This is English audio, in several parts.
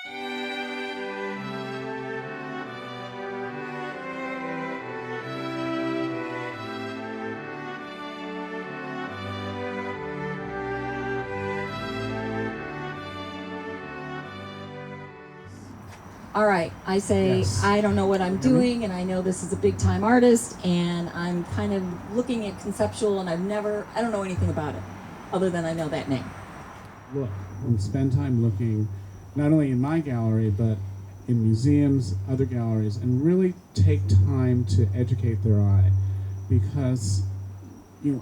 All right, I say, Yes. I don't know what I'm doing, and I know this is a big time artist, and I'm kind of looking at conceptual, and I don't know anything about it, other than I know that name. Look and spend time looking, not only in my gallery, but in museums, other galleries, and really take time to educate their eye. Because,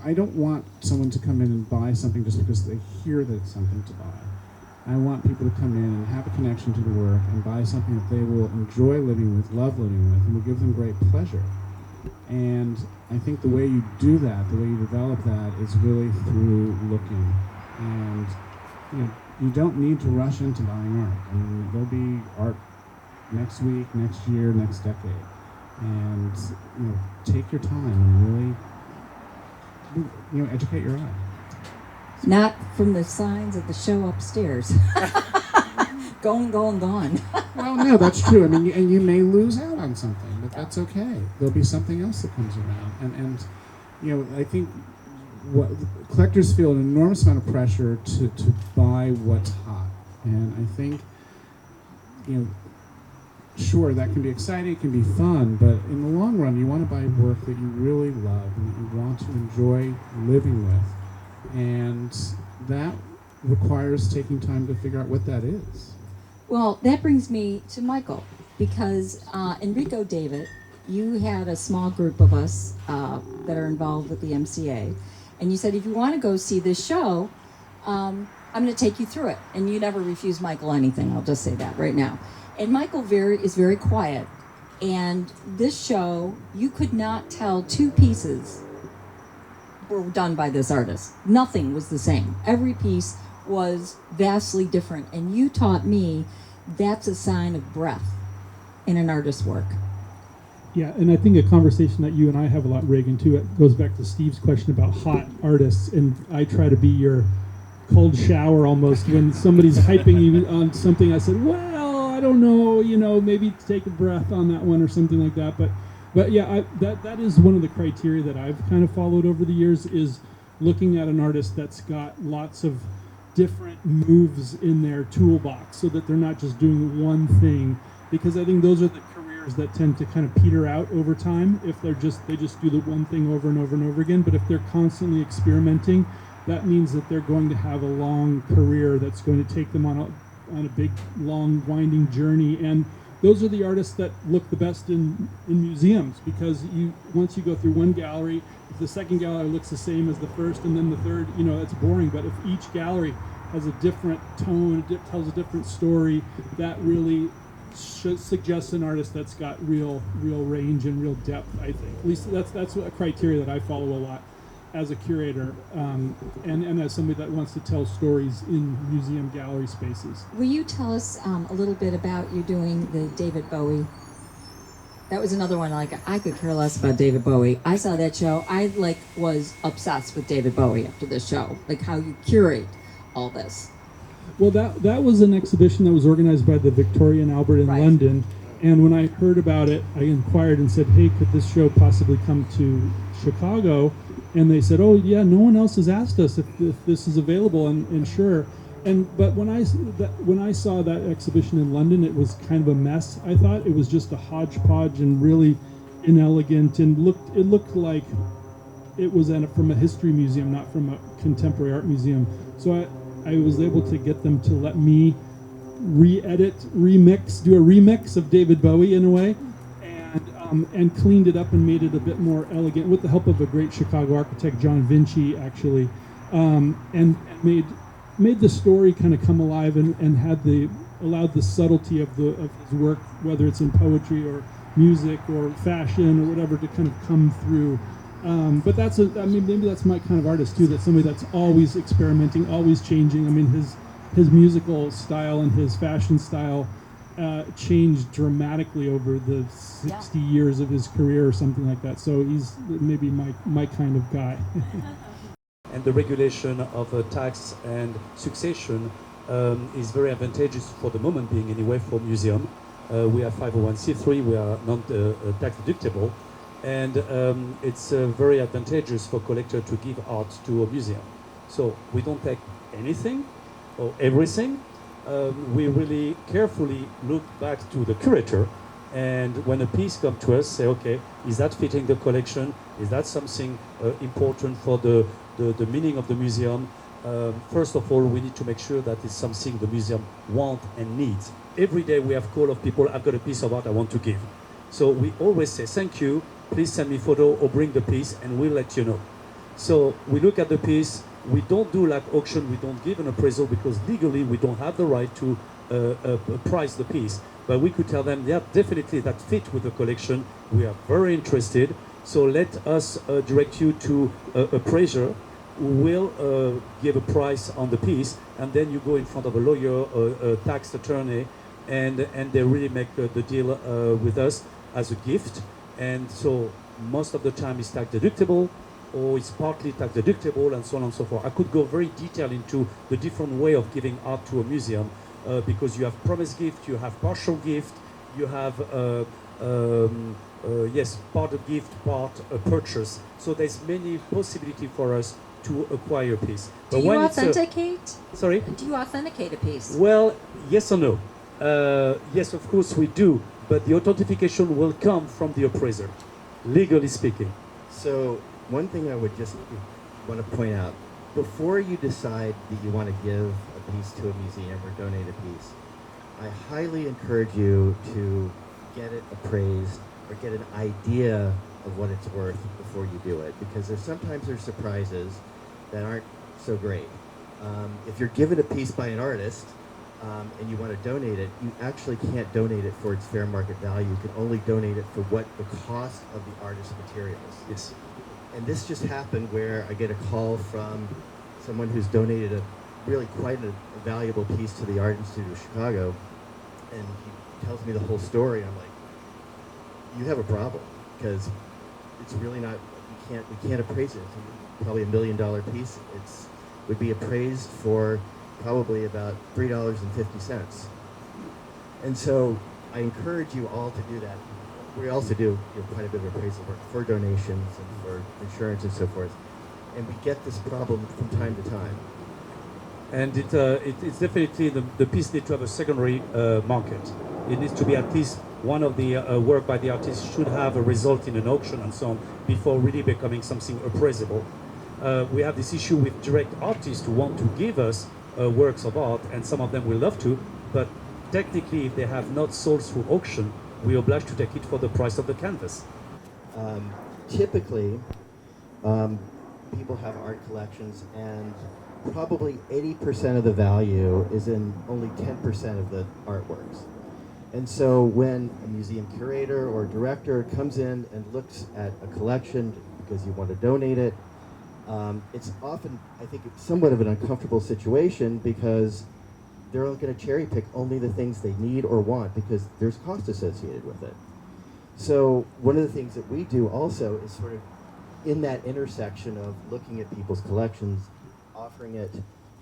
I don't want someone to come in and buy something just because they hear that it's something to buy. I want people to come in and have a connection to the work and buy something that they will enjoy living with, love living with, and will give them great pleasure. And I think the way you do that, the way you develop that, is really through looking. And you don't need to rush into buying art. I mean, there'll be art next week, next year, next decade. And take your time and really educate your eye. Not from the signs of the show upstairs. Gone. Well, no, that's true. I mean, and you may lose out on something, but that's okay. There'll be something else that comes around. And I think what collectors feel an enormous amount of pressure to buy what's hot. And I think, sure, that can be exciting, it can be fun, but in the long run, you want to buy work that you really love and that you want to enjoy living with. And that requires taking time to figure out what that is. Well, that brings me to Michael, because Enrico David, you had a small group of us that are involved with the MCA, and you said, if you want to go see this show, I'm going to take you through it. And you never refuse Michael anything, I'll just say that right now. And Michael is very quiet, and this show, you could not tell two pieces were done by this artist. Nothing was the same. Every piece was vastly different, and you taught me that's a sign of breadth in an artist's work. Yeah, and I think a conversation that you and I have a lot, Reagan, too, it goes back to Steve's question about hot artists, and I try to be your cold shower almost when somebody's hyping you on something. I said, well, I don't know, maybe take a breath on that one or something like that, But yeah, that is one of the criteria that I've kind of followed over the years, is looking at an artist that's got lots of different moves in their toolbox, so that they're not just doing one thing, because I think those are the careers that tend to kind of peter out over time if they just do the one thing over and over and over again. But if they're constantly experimenting, that means that they're going to have a long career that's going to take them on a big, long, winding journey. And those are the artists that look the best in museums, because once you go through one gallery, if the second gallery looks the same as the first and then the third, it's boring. But if each gallery has a different tone, tells a different story, that really suggests an artist that's got real range and real depth, I think. At least that's a criteria that I follow a lot as a curator, and as somebody that wants to tell stories in museum gallery spaces. Will you tell us a little bit about you doing the David Bowie? That was another one, I could care less about David Bowie. I saw that show. I was obsessed with David Bowie after this show, how you curate all this. Well, that was an exhibition that was organized by the Victoria and Albert in London, and when I heard about it, I inquired and said, hey, could this show possibly come to Chicago? And they said, oh yeah, no one else has asked us if this is available, and sure. But when I saw that exhibition in London, it was kind of a mess. I thought it was just a hodgepodge and really inelegant, and it looked like it was from a history museum, not from a contemporary art museum. So I was able to get them to let me do a remix of David Bowie in a way, and cleaned it up and made it a bit more elegant with the help of a great Chicago architect, John Vinci, actually, and made the story kind of come alive, and allowed the subtlety of his work, whether it's in poetry or music or fashion or whatever, to kind of come through. But maybe that's my kind of artist too. That's somebody that's always experimenting, always changing. I mean, his musical style and his fashion style changed dramatically over the 60 years of his career or something like that. So he's maybe my kind of guy. And the regulation of tax and succession is very advantageous for the moment being anyway for museum. We are 501c3, we are not tax deductible, and it's very advantageous for collector to give art to a museum. So we don't take anything or everything. We really carefully look back to the curator, and when a piece comes to us, say, okay, is that fitting the collection? Is that something important for the meaning of the museum? First of all, we need to make sure that it's something the museum wants and needs. Every day we have call of people, I've got a piece of art I want to give. So we always say, thank you, please send me photo or bring the piece and we'll let you know. So we look at the piece, we don't do like auction, we don't give an appraisal because legally we don't have the right to price the piece. But we could tell them, yeah, definitely that fit with the collection. We are very interested. So let us direct you to a appraiser who will give a price on the piece, and then you go in front of a lawyer, a tax attorney, and they really make the deal with us as a gift. And so most of the time it's tax deductible, or it's partly tax deductible, and so on and so forth. I could go very detailed into the different way of giving art to a museum, because you have promise gift, you have partial gift, you have yes, part a gift, part a purchase. So there's many possibility for us to acquire a piece. Do you authenticate? Sorry? Do you authenticate a piece? Well, yes or no. Yes, of course we do, but the authentication will come from the appraiser, legally speaking. So one thing I would just want to point out, before you decide that you want to give a piece to a museum or donate a piece, I highly encourage you to get it appraised or get an idea of what it's worth before you do it, because sometimes there's surprises that aren't so great. If you're given a piece by an artist and you want to donate it, you actually can't donate it for its fair market value. You can only donate it for what the cost of the artist's materials. Yes. And this just happened where I get a call from someone who's donated a really quite a valuable piece to the Art Institute of Chicago, and he tells me the whole story, and I'm like, you have a problem, because it's really not, we can't appraise it. It's probably $1 million piece. Would be appraised for probably about $3.50. And so I encourage you all to do that. We also do quite a bit of appraisal work for donations and for insurance and so forth. And we get this problem from time to time. And it's definitely the piece needs to have a secondary market. It needs to be at least one of the work by the artist should have a result in an auction and so on before really becoming something appraisable. We have this issue with direct artists who want to give us works of art, and some of them will love to, but technically if they have not sold through auction, we're obliged to take it for the price of the canvas. Typically, people have art collections, and probably 80% of the value is in only 10% of the artworks. And so when a museum curator or director comes in and looks at a collection because you want to donate it, it's often, I think, it's somewhat of an uncomfortable situation because they're going to cherry pick only the things they need or want because there's cost associated with it. So one of the things that we do also is sort of in that intersection of looking at people's collections, offering it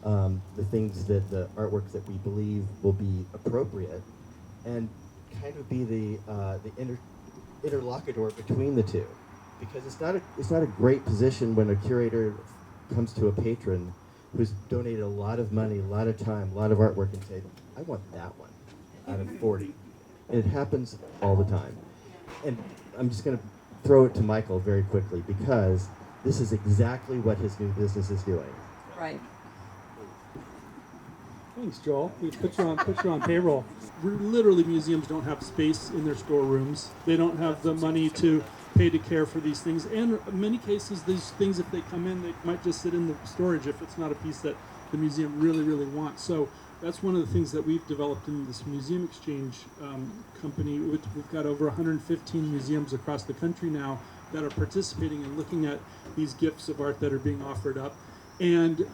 the things that the artworks that we believe will be appropriate, and kind of be the interlocutor between the two, because it's not a great position when a curator comes to a patron who's donated a lot of money, a lot of time, a lot of artwork, and say, I want that one out of 40. And it happens all the time. And I'm just going to throw it to Michael very quickly, because this is exactly what his new business is doing. Right. Thanks, Joel. We put you on payroll. Literally, museums don't have space in their storerooms. They don't have the money to pay to care for these things. And in many cases, these things, if they come in, they might just sit in the storage if it's not a piece that the museum really, really wants. So that's one of the things that we've developed in this museum exchange company. We've got over 115 museums across the country now that are participating and looking at these gifts of art that are being offered up. And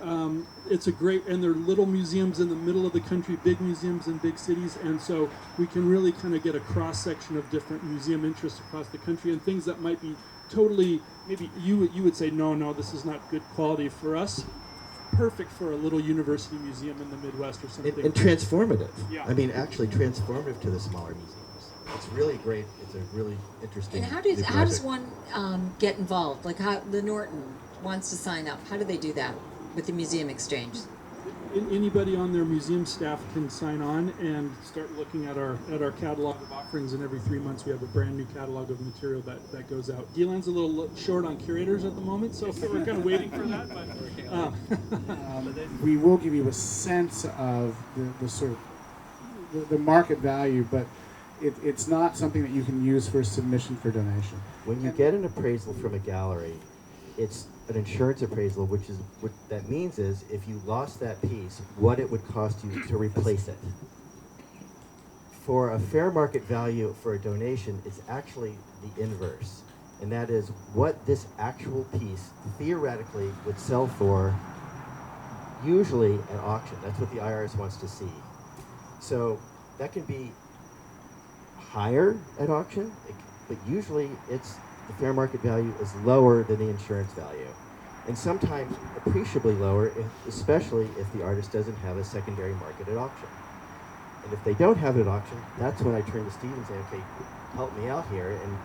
it's a great, and they're little museums in the middle of the country, big museums in big cities, and so we can really kind of get a cross-section of different museum interests across the country, and things that might be totally, maybe you would say, no, this is not good quality for us. perfect for a little university museum in the Midwest or something. And transformative. Yeah. I mean, actually transformative to the smaller museums. It's really great. It's a really interesting. And how new does project. one get involved? Like how the Norton wants to sign up. How do they do that with the museum exchange? Anybody on their museum staff can sign on and start looking at our catalog of offerings, and every 3 months we have a brand new catalog of material that goes out. Delan's a little short on curators at the moment, so we're kind of waiting for that. But We will give you a sense of the sort of the market value, but it's not something that you can use for a submission for donation. When you get an appraisal from a gallery, it's an insurance appraisal, which is what that means is if you lost that piece, what it would cost you to replace it. For a fair market value for a donation, it's actually the inverse, and that is what this actual piece theoretically would sell for, usually at auction. That's what the IRS wants to see. So that can be higher at auction, but usually the fair market value is lower than the insurance value, and sometimes appreciably lower, especially if the artist doesn't have a secondary market at auction. And if they don't have it at auction, that's when I turn to Steve and say, okay, help me out here, and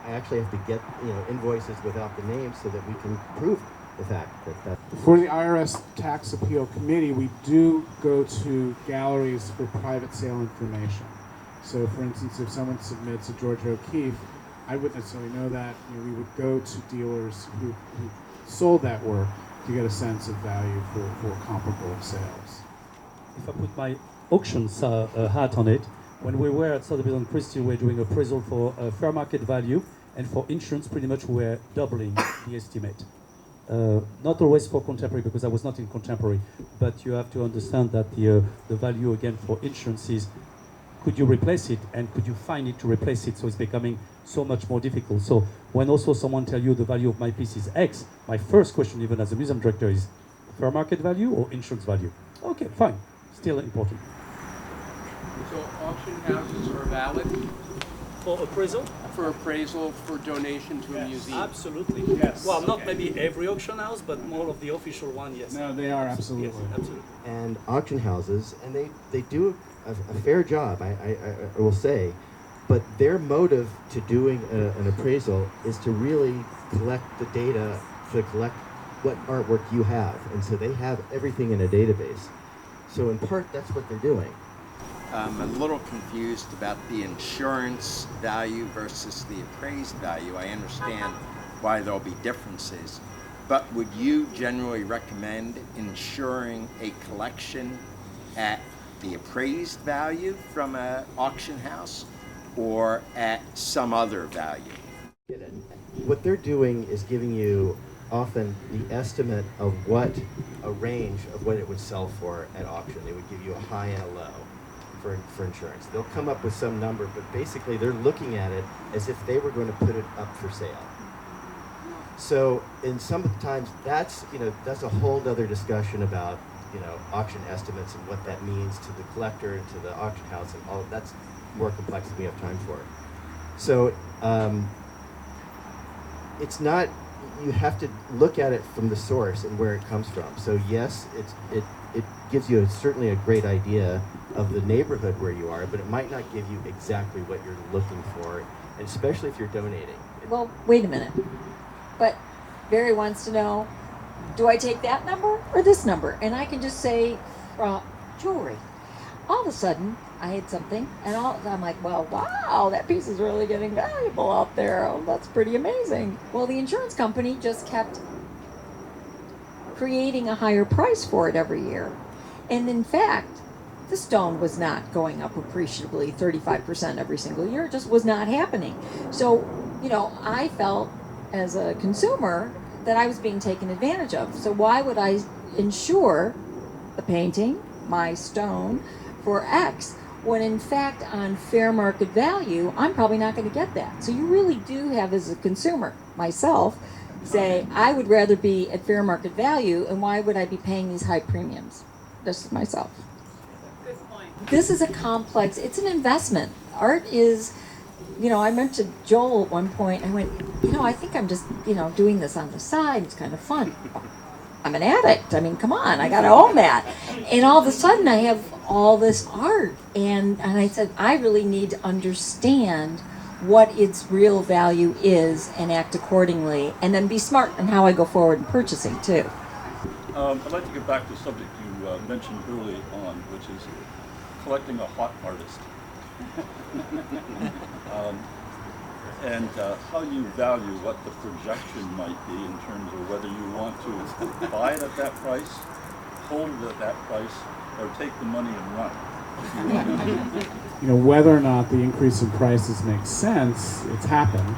I actually have to get invoices without the names so that we can prove the fact that. For the IRS Tax Appeal Committee, we do go to galleries for private sale information. So, for instance, if someone submits a George O'Keeffe, I wouldn't necessarily know that. We would go to dealers who sold that work to get a sense of value for comparable sales. If I put my auctions hat on it, when we were at Sotheby's & Christie, we were doing appraisal for fair market value, and for insurance, pretty much we were doubling the estimate. Not always for contemporary, because I was not in contemporary, but you have to understand that the value again for insurance is, could you replace it, and could you find it to replace it? So it's becoming so much more difficult. So when also someone tell you the value of my piece is X, my first question, even as a museum director, is fair market value or insurance value? Okay, fine, still important. So auction houses are valid For appraisal? for appraisal for donation to a museum? Absolutely. Yes. Well, not maybe every auction house, but more of the official one, yes. No, they are absolutely. Yes, absolutely. And auction houses, and they do a fair job, I will say, but their motive to doing an appraisal is to really collect the data, to collect what artwork you have, and so they have everything in a database. So in part, that's what they're doing. I'm a little confused about the insurance value versus the appraised value. I understand why there'll be differences, but would you generally recommend insuring a collection at the appraised value from an auction house or at some other value? What they're doing is giving you often the estimate of what a range of what it would sell for at auction. They would give you a high and a low for insurance. They'll come up with some number, but basically they're looking at it as if they were going to put it up for sale. So in sometimes that's a whole other discussion about auction estimates and what that means to the collector and to the auction house, and all that's more complex than we have time for. So it's not, you have to look at it from the source and where it comes from. So yes, it gives you certainly a great idea of the neighborhood where you are, but it might not give you exactly what you're looking for, and especially if you're donating. Well, wait a minute. But Barry wants to know, do I take that number or this number? And I can just say, jewelry. All of a sudden, I had something, and I'm like, well, wow, that piece is really getting valuable out there. Oh, that's pretty amazing. Well, the insurance company just kept creating a higher price for it every year. And in fact, the stone was not going up appreciably 35% every single year. It just was not happening. So, I felt as a consumer that I was being taken advantage of. So why would I insure the painting, my stone, for X, when in fact on fair market value, I'm probably not going to get that. So you really do have, as a consumer, myself, say, I would rather be at fair market value, and why would I be paying these high premiums? Just myself. This is a complex, it's an investment. Art is, I went to Joel at one point, I went, I think I'm just, doing this on the side, it's kind of fun. I'm an addict. I mean, come on, I gotta own that. And all of a sudden, I have all this art, and I said, I really need to understand what its real value is and act accordingly, and then be smart in how I go forward in purchasing too. I'd like to get back to a subject you mentioned early on, which is collecting a hot artist. And how you value what the projection might be in terms of whether you want to buy it at that price, hold it at that price, or take the money and run. You know, whether or not the increase in prices makes sense, it's happened.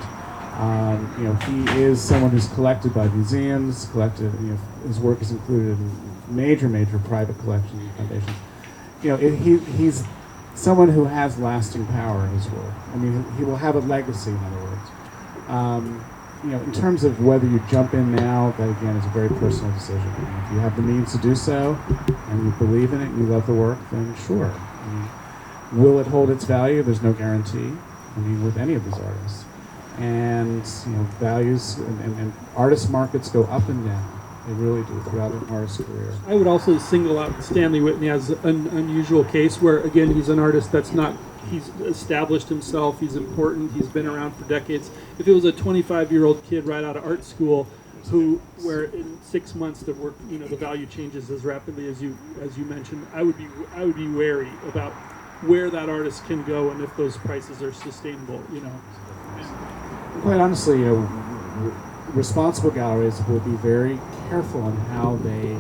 You know, he is someone who's collected by museums, collected, you know, his work is included in major private collections and foundations. You know, he's someone who has lasting power in his work. I mean, he will have a legacy, in other words. You know, in terms of whether you jump in now, that again is a very personal decision. And if you have the means to do so, and you believe in it, and you love the work, then sure. I mean, will it hold its value? There's no guarantee. I mean, with any of these artists. And, you know, values and artist markets go up and down. They really do throughout an artist's career. I would also single out Stanley Whitney as an unusual case where, again, he's an artist that's not, he's established himself, he's important, he's been around for decades. If it was a 25-year-old kid right out of art school where in 6 months the work, you know, the value changes as rapidly as you mentioned, I would be wary about where that artist can go and if those prices are sustainable, you know. Quite honestly, you know, responsible galleries will be very careful in how they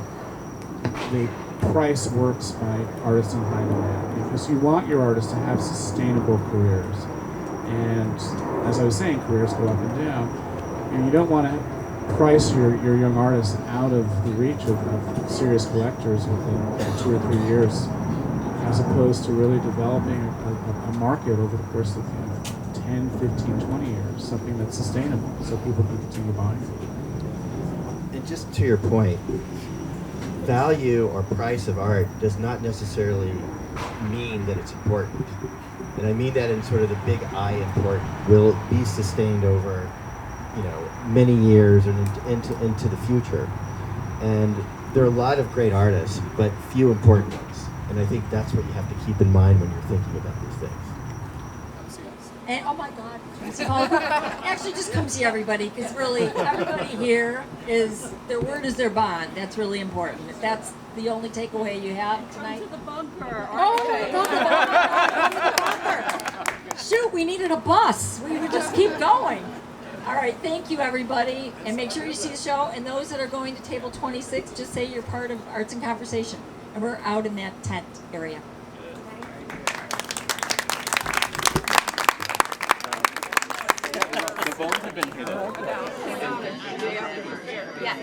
price works by artists in high demand, because you want your artists to have sustainable careers. And as I was saying, careers go up and down. And you don't want to price your young artists out of the reach of serious collectors within 2 or 3 years, as opposed to really developing a market over the course of 10, 15, 20 years, something that's sustainable so people can continue buying. And just to your point, value or price of art does not necessarily mean that it's important. And I mean that in sort of the big I important. Will it be sustained over, you know, many years and into the future? And there are a lot of great artists, but few important ones. And I think that's what you have to keep in mind when you're thinking about these things. And oh my God, actually just come see everybody, because really everybody here is, their word is their bond. That's really important. If that's the only takeaway you have tonight. Come to the bunker. Oh, come to the bunker. Shoot, we needed a bus. We would just keep going. All right, thank you everybody, and make sure you see the show. And those that are going to table 26, just say you're part of Arts and Conversation, and we're out in that tent area. The bones have been hidden. Yeah.